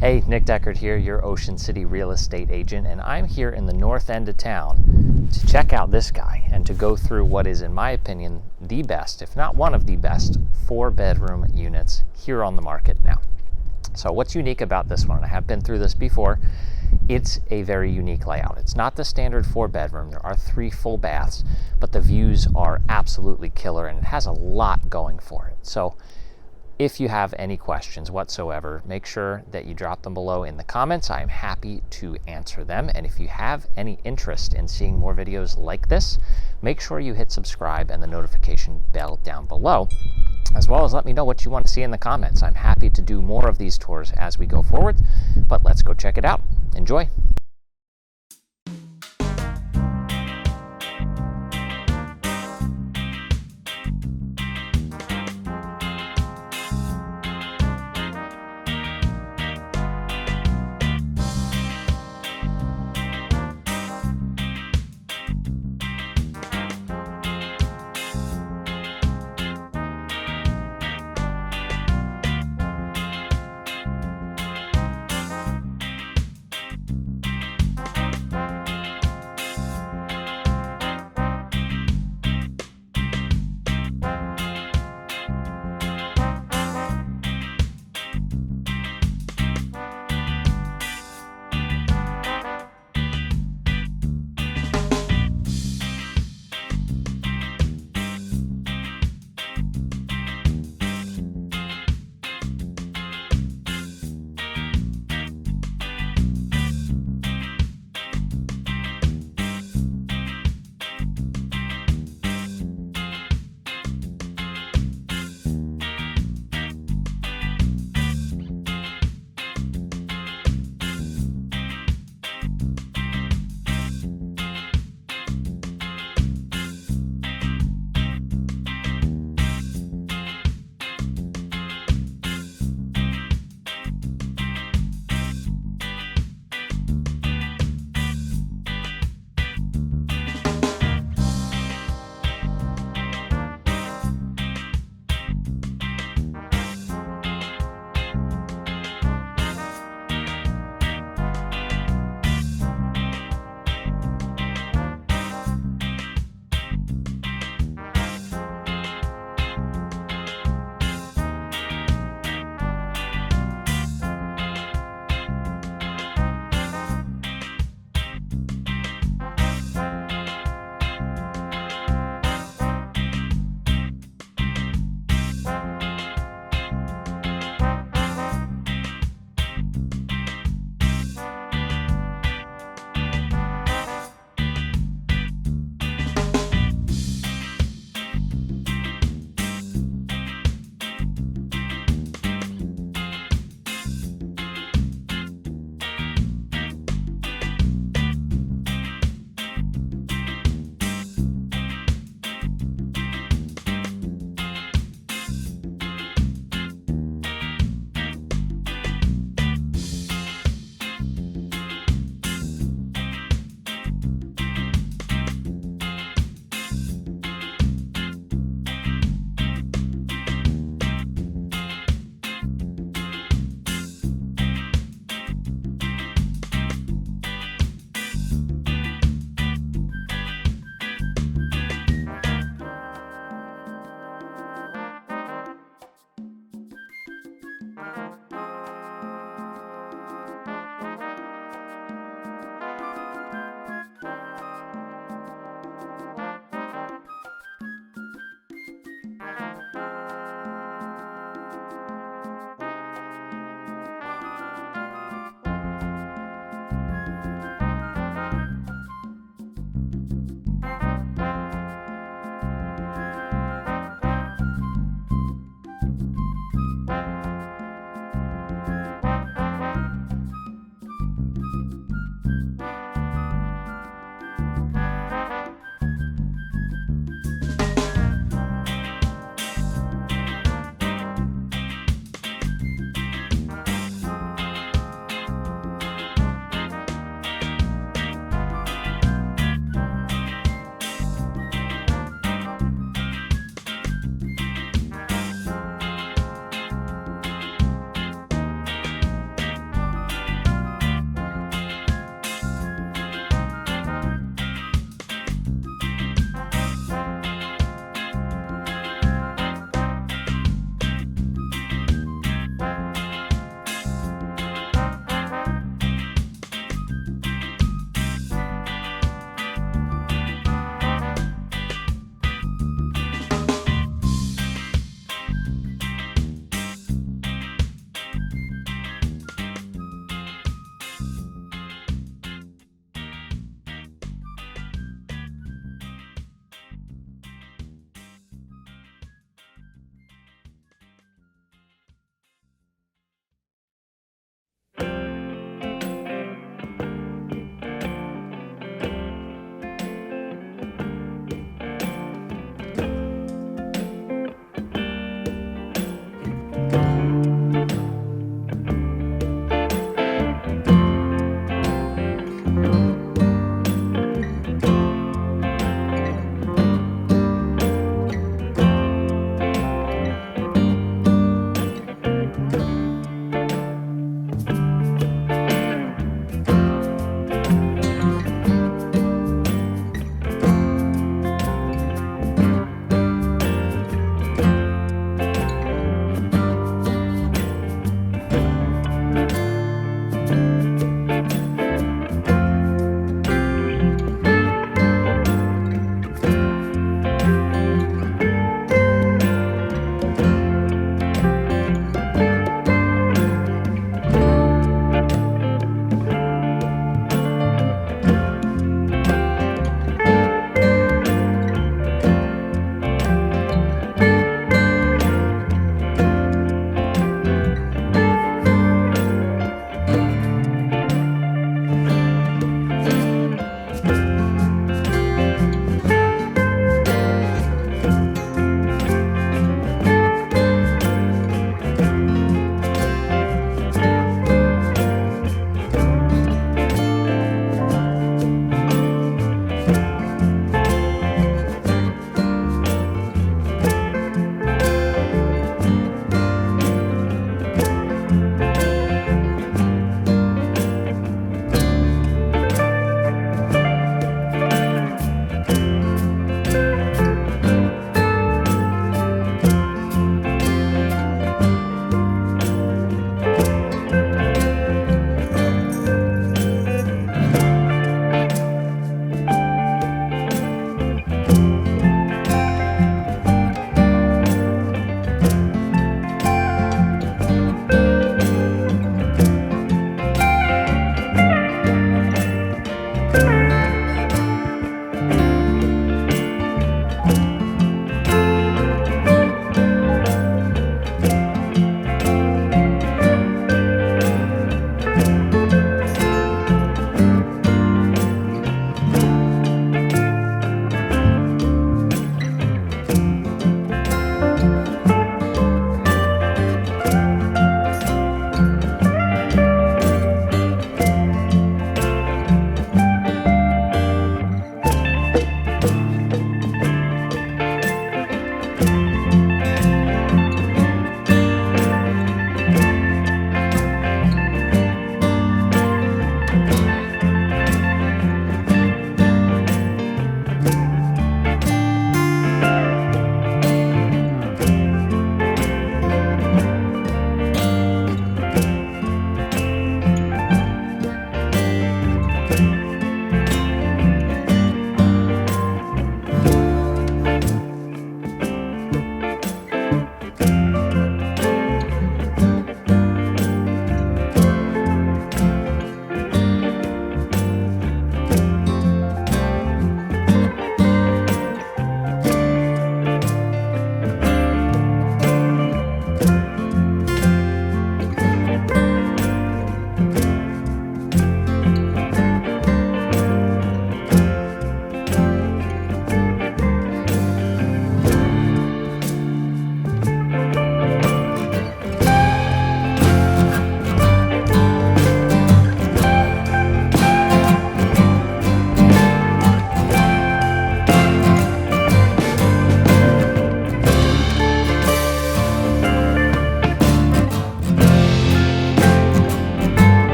Hey, Nick Deckard here, your Ocean City real estate agent, and I'm here in the north end of town to check out this guy and to go through what is, in my opinion, the best, if not one of the best, 4-bedroom units here on the market now. So what's unique about this one, and I have been through this before, it's a very unique layout. It's not the standard 4-bedroom. There are 3 full baths, but the views are absolutely killer and it has a lot going for it. So if you have any questions whatsoever, make sure that you drop them below in the comments. I am happy to answer them. And if you have any interest in seeing more videos like this, make sure you hit subscribe and the notification bell down below, as well as let me know what you want to see in the comments. I'm happy to do more of these tours as we go forward, but let's go check it out. Enjoy.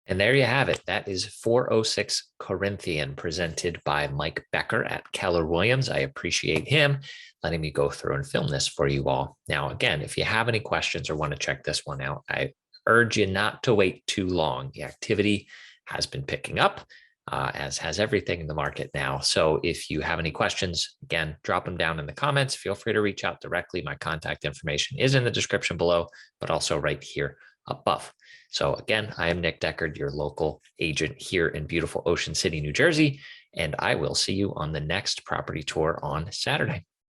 And there you have it. That is 406 Corinthian, presented by Mike Becker at Keller Williams. I appreciate him letting me go through and film this for you all. Now, again, if you have any questions or want to check this one out, I urge you not to wait too long. The activity has been picking up, as has everything in the market now. So if you have any questions, again, drop them down in the comments. Feel free to reach out directly. My contact information is in the description below, but also right here above. So again, I am Nick Deckard, your local agent here in beautiful Ocean City, New Jersey, and I will see you on the next property tour on Saturday.